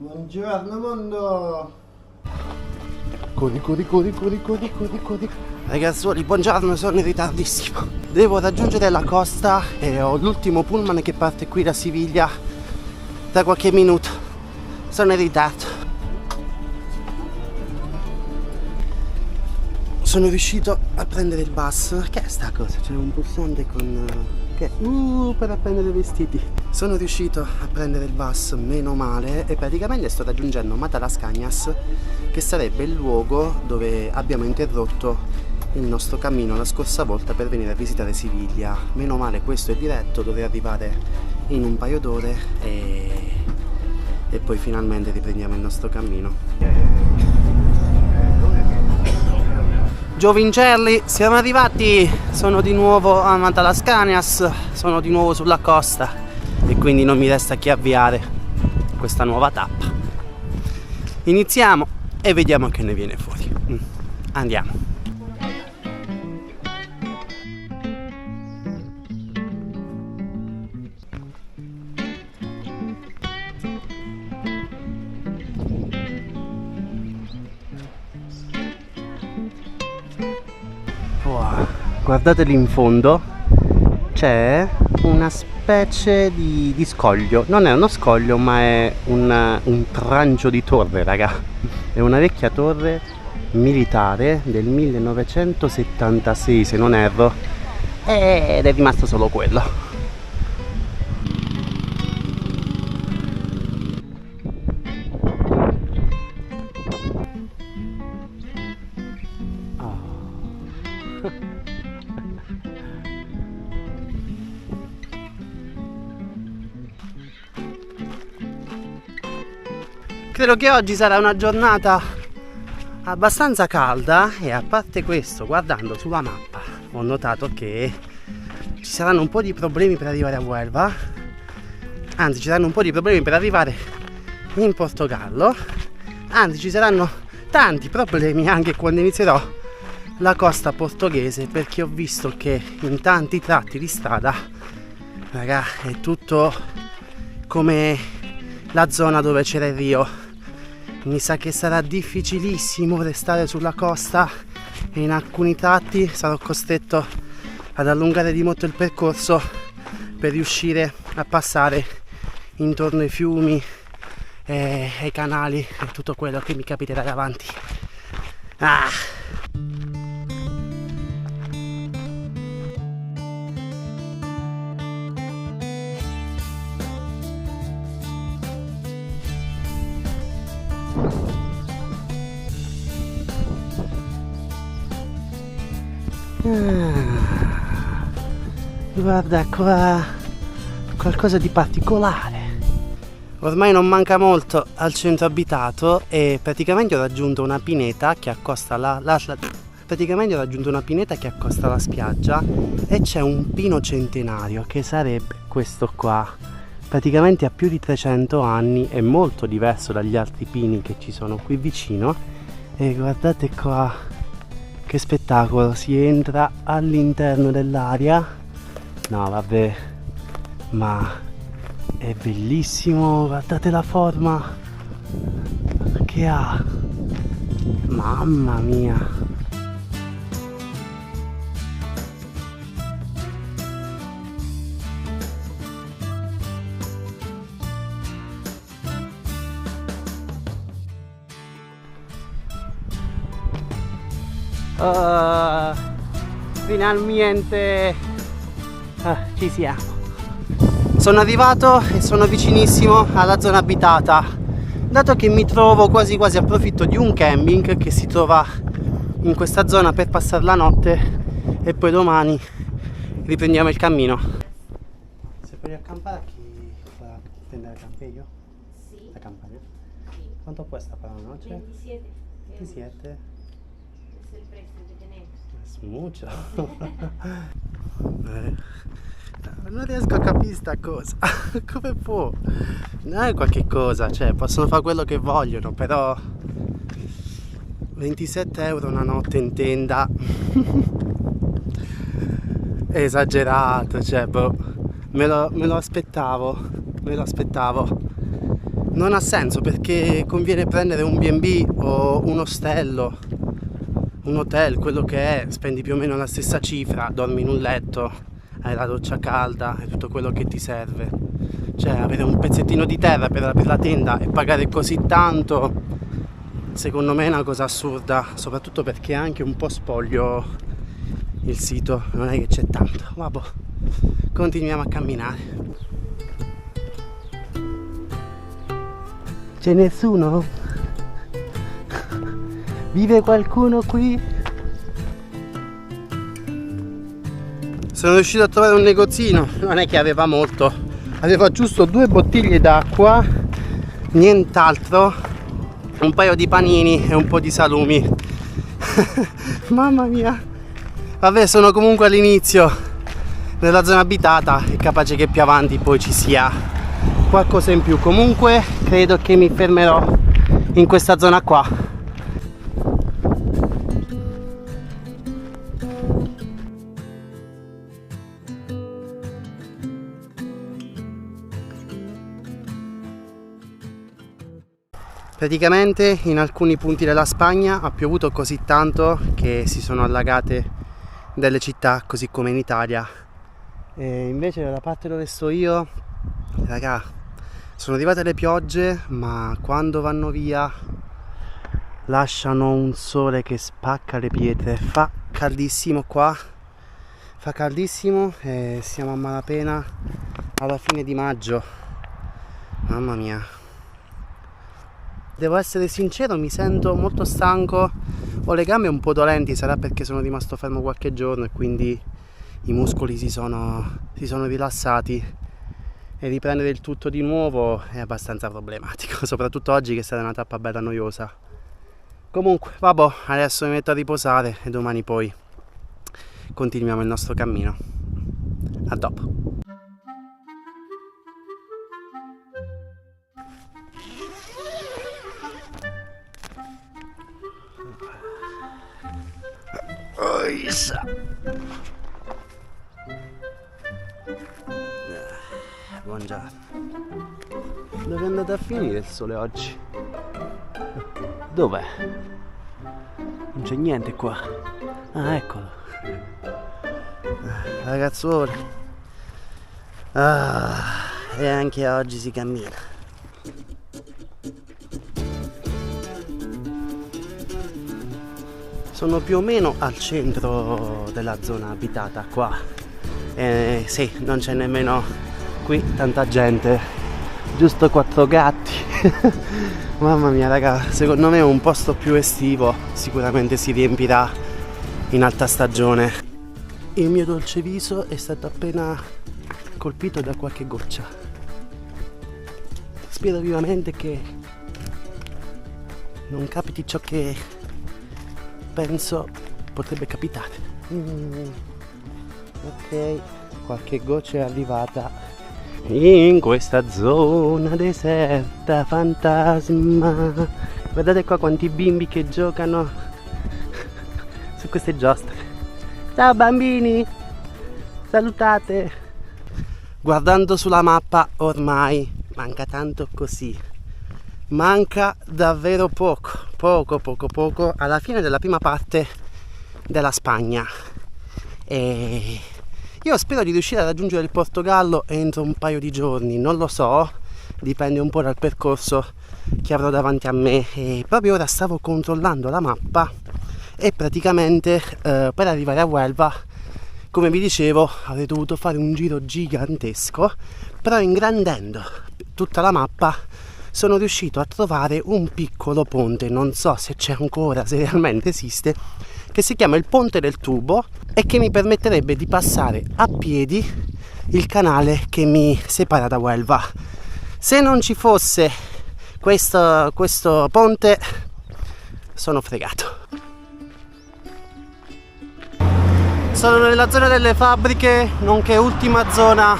Buongiorno mondo! Corri. Ragazzuoli, buongiorno, sono in ritardissimo. Devo raggiungere la costa e ho l'ultimo pullman che parte qui da Siviglia tra qualche minuto. Sono in ritardo. Sono riuscito a prendere il bus. Che è sta cosa? C'è un pulsante con... per appendere i vestiti. Sono riuscito a prendere il bus, meno male, e praticamente sto raggiungendo Matalascañas, che sarebbe il luogo dove abbiamo interrotto il nostro cammino la scorsa volta per venire a visitare Siviglia. Meno male, questo è diretto, dovrei arrivare in un paio d'ore e poi finalmente riprendiamo il nostro cammino. Giovincelli, siamo arrivati, sono di nuovo a Matalascañas, sono di nuovo sulla costa e quindi non mi resta che avviare questa nuova tappa. Iniziamo e vediamo che ne viene fuori. Andiamo. Wow, guardate lì in fondo, c'è una specie di scoglio. Non è uno scoglio, ma è un trancio di torre, raga. È una vecchia torre militare del 1976, se non erro, ed è rimasto solo quello. Credo che oggi sarà una giornata abbastanza calda e a parte questo, guardando sulla mappa, ho notato che ci saranno un po' di problemi per arrivare a Huelva, anzi ci saranno un po' di problemi per arrivare in Portogallo, anzi ci saranno tanti problemi anche quando inizierò la costa portoghese, perché ho visto che in tanti tratti di strada, raga, è tutto come la zona dove c'era il Rio. Mi sa che sarà difficilissimo restare sulla costa e in alcuni tratti sarò costretto ad allungare di molto il percorso per riuscire a passare intorno ai fiumi e ai canali e tutto quello che mi capiterà davanti. Guarda qua, qualcosa di particolare. Ormai non manca molto al centro abitato e praticamente ho raggiunto una pineta che accosta la spiaggia e c'è un pino centenario che sarebbe questo qua. Praticamente ha più di 300 anni, è molto diverso dagli altri pini che ci sono qui vicino e guardate qua che spettacolo, si entra all'interno dell'area. No vabbè, ma è bellissimo, guardate la forma che ha, mamma mia. Finalmente ci siamo. Sono arrivato e sono vicinissimo alla zona abitata. Dato che mi trovo quasi quasi, approfitto di un camping che si trova in questa zona per passare la notte e poi domani riprendiamo il cammino. Se puoi accampare, chi fa prendere il campeggio? Sì. La campagna? Sì. Quanto cuesta per la notte? 27. 27? Es el precio que tenemos. Mucho. Non riesco a capire sta cosa. Come può? Non è qualche cosa, cioè possono fare quello che vogliono, però 27 euro una notte in tenda è esagerato, cioè boh, me lo aspettavo. non ha senso, perché conviene prendere un B&B o un ostello, un hotel, quello che è, spendi più o meno la stessa cifra, dormi in un letto, hai la doccia calda e tutto quello che ti serve. Cioè avere un pezzettino di terra per la tenda e pagare così tanto, secondo me è una cosa assurda, soprattutto perché è anche un po' spoglio il sito, non è che c'è tanto. Vabbè, continuiamo a camminare. C'è nessuno? Vive qualcuno qui? Sono riuscito a trovare un negozino, non è che aveva molto, aveva giusto 2 bottiglie d'acqua, nient'altro, un paio di panini e un po' di salumi. Mamma mia. Vabbè, sono comunque all'inizio della zona abitata, è capace che più avanti poi ci sia qualcosa in più. Comunque credo che mi fermerò in questa zona qua. Praticamente in alcuni punti della Spagna ha piovuto così tanto che si sono allagate delle città, così come in Italia. E invece dalla parte dove sto io, raga, sono arrivate le piogge, ma quando vanno via lasciano un sole che spacca le pietre. Fa caldissimo qua, fa caldissimo e siamo a malapena alla fine di maggio. Mamma mia. Devo essere sincero, mi sento molto stanco, ho le gambe un po' dolenti, sarà perché sono rimasto fermo qualche giorno e quindi i muscoli si sono rilassati, e riprendere il tutto di nuovo è abbastanza problematico, soprattutto oggi che è stata una tappa bella noiosa. Comunque, vabbè, adesso mi metto a riposare e domani poi continuiamo il nostro cammino. A dopo. Buongiorno. Dove è andato a finire il sole oggi? Dov'è? Non c'è niente qua. Ah, eccolo. Ragazzuoli. E anche oggi si cammina. Sono più o meno al centro della zona abitata qua. Sì, non c'è nemmeno qui tanta gente, giusto 4 gatti. Mamma mia raga, secondo me un posto più estivo sicuramente si riempirà in alta stagione. Il mio dolce viso è stato appena colpito da qualche goccia. Spero vivamente che non capiti ciò che penso potrebbe capitare. Ok, qualche goccia è arrivata in questa zona deserta fantasma. Guardate qua quanti bimbi che giocano su queste giostre. Ciao bambini, salutate. Guardando sulla mappa ormai manca tanto così. Manca davvero poco alla fine della prima parte della Spagna, e io spero di riuscire a raggiungere il Portogallo entro un paio di giorni, non lo so, dipende un po' dal percorso che avrò davanti a me. E proprio ora stavo controllando la mappa e praticamente per arrivare a Huelva, come vi dicevo, avrei dovuto fare un giro gigantesco, però ingrandendo tutta la mappa sono riuscito a trovare un piccolo ponte, non so se c'è ancora, se realmente esiste, che si chiama il Ponte del Tubo e che mi permetterebbe di passare a piedi il canale che mi separa da Huelva. Se non ci fosse questo ponte sono fregato. Sono nella zona delle fabbriche, nonché ultima zona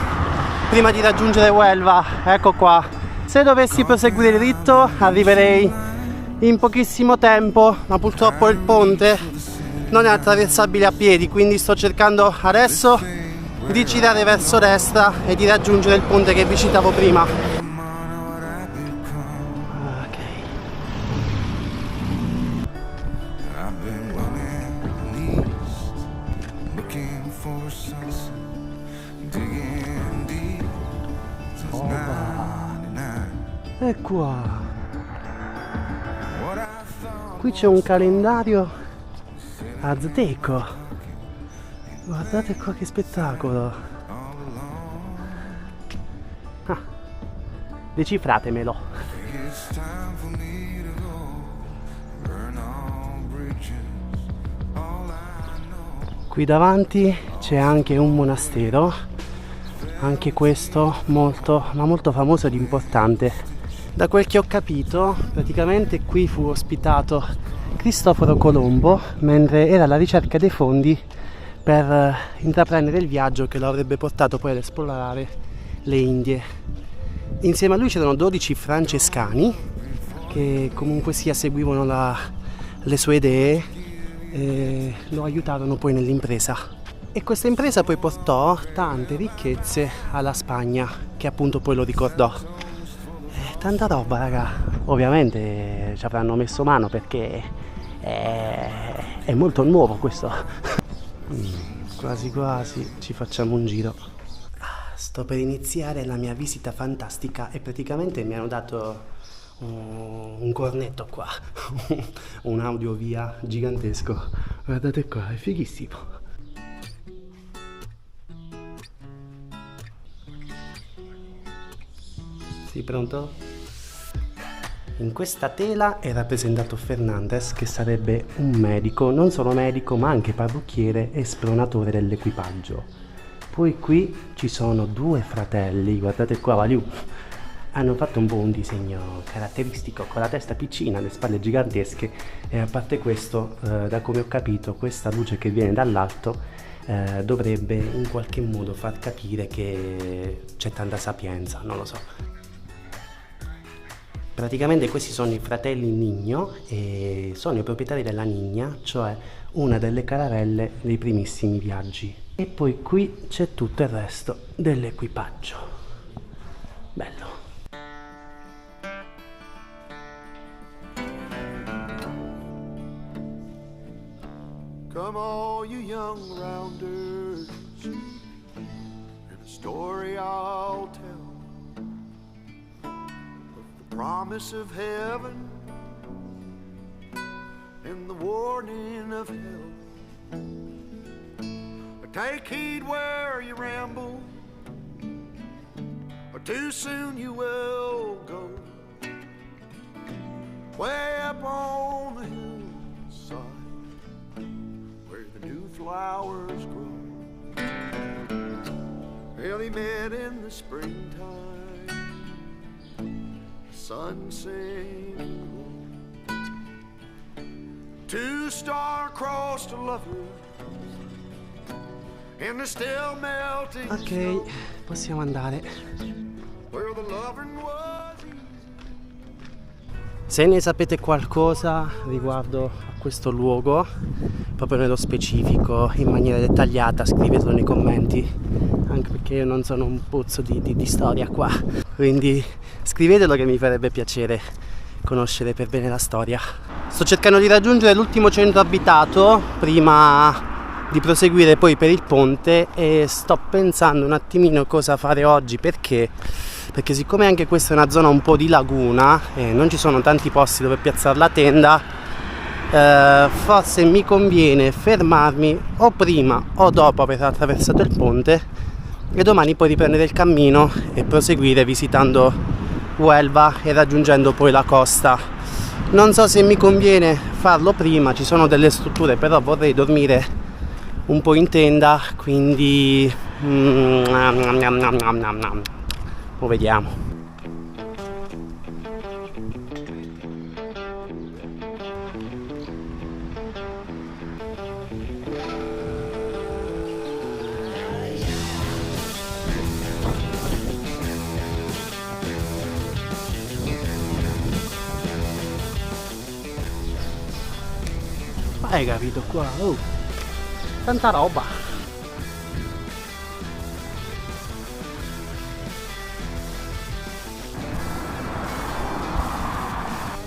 prima di raggiungere Huelva. Ecco qua. Se dovessi proseguire dritto arriverei in pochissimo tempo, ma purtroppo il ponte non è attraversabile a piedi, quindi sto cercando adesso di girare verso destra e di raggiungere il ponte che vi citavo prima. E qua. Qui c'è un calendario azteco. Guardate qua che spettacolo. Ah, decifratemelo. Qui davanti c'è anche un monastero, anche questo molto, ma molto famoso ed importante. Da quel che ho capito, praticamente qui fu ospitato Cristoforo Colombo mentre era alla ricerca dei fondi per intraprendere il viaggio che lo avrebbe portato poi ad esplorare le Indie. Insieme a lui c'erano 12 francescani che comunque sia seguivano le sue idee e lo aiutarono poi nell'impresa. E questa impresa poi portò tante ricchezze alla Spagna, che appunto poi lo ricordò. Tanta roba, raga. Ovviamente ci avranno messo mano perché è molto nuovo questo. Quasi quasi ci facciamo un giro. Sto per iniziare la mia visita fantastica e praticamente mi hanno dato un cornetto qua, un audiovia gigantesco. Guardate qua, è fighissimo. Sì, pronto? In questa tela è rappresentato Fernandez, che sarebbe un medico, non solo medico ma anche parrucchiere e spronatore dell'equipaggio. Poi qui ci sono due fratelli, guardate qua, Valiu. Hanno fatto un po' un disegno caratteristico con la testa piccina, le spalle gigantesche e a parte questo, da come ho capito, questa luce che viene dall'alto dovrebbe in qualche modo far capire che c'è tanta sapienza, non lo so. Praticamente questi sono i fratelli Nigno e sono i proprietari della Nigna, cioè una delle caravelle dei primissimi viaggi. E poi qui c'è tutto il resto dell'equipaggio. Bello. Come all you young rounders, and a story I'll tell. Promise of heaven and the warning of hell. Take heed where you ramble, or too soon you will go. Way up on the hillside where the new flowers grow. Well, he met in the springtime, sun sing low. Two star-crossed lovers in the still melting Ok, snow, possiamo andare. where the loving was easy. Se ne sapete qualcosa riguardo a questo luogo, proprio nello specifico, in maniera dettagliata, scrivetelo nei commenti, anche perché io non sono un pozzo di storia qua, quindi scrivetelo che mi farebbe piacere conoscere per bene la storia. Sto cercando di raggiungere l'ultimo centro abitato prima di proseguire poi per il ponte e sto pensando un attimino cosa fare oggi, perché siccome anche questa è una zona un po' di laguna e non ci sono tanti posti dove piazzare la tenda, forse mi conviene fermarmi o prima o dopo aver attraversato il ponte e domani poi riprendere il cammino e proseguire visitando Huelva e raggiungendo poi la costa. Non so se mi conviene farlo prima, ci sono delle strutture, però vorrei dormire un po' in tenda, quindi poi vediamo. Hai capito qua? Oh, tanta roba.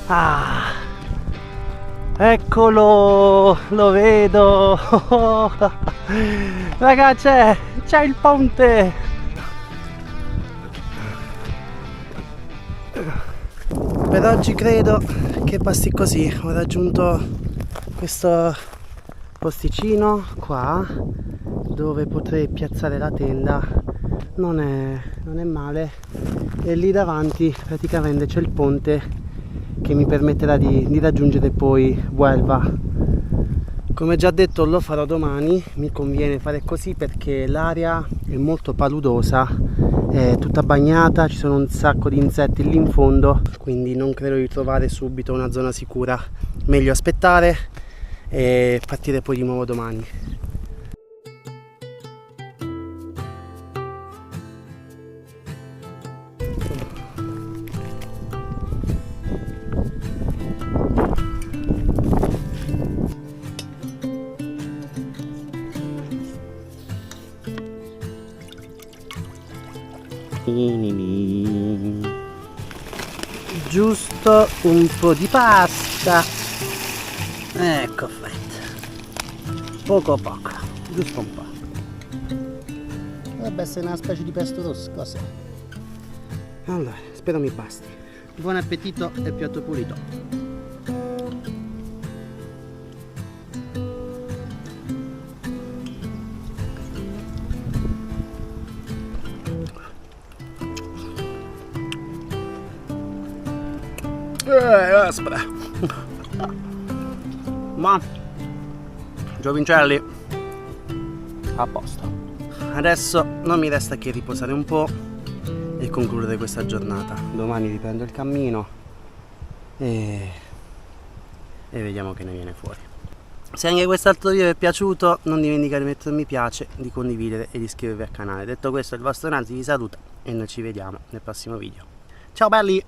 Ah, eccolo, lo vedo. Raga, c'è il ponte. Per oggi credo che basti così. Ho raggiunto questo posticino qua dove potrei piazzare la tenda. Non è male, e lì davanti praticamente c'è il ponte che mi permetterà di raggiungere poi Huelva. Come già detto, lo farò domani. Mi conviene fare così perché l'area è molto paludosa, è tutta bagnata, ci sono un sacco di insetti lì in fondo, quindi non credo di trovare subito una zona sicura. Meglio aspettare e partire poi di nuovo domani. Giusto un po' di pasta, ecco fatto, poco, giusto un po'. Dovrebbe essere una specie di pesto rosso, cos'è? Allora, spero mi basti. Buon appetito e piatto pulito. Aspetta. Ma giovincelli, a posto. Adesso non mi resta che riposare un po' e concludere questa giornata. Domani riprendo il cammino e vediamo che ne viene fuori. Se anche quest'altro video vi è piaciuto, non dimenticate di mettere un mi piace, di condividere e di iscrivervi al canale. Detto questo, il vostro Nazi vi saluta e noi ci vediamo nel prossimo video. Ciao belli!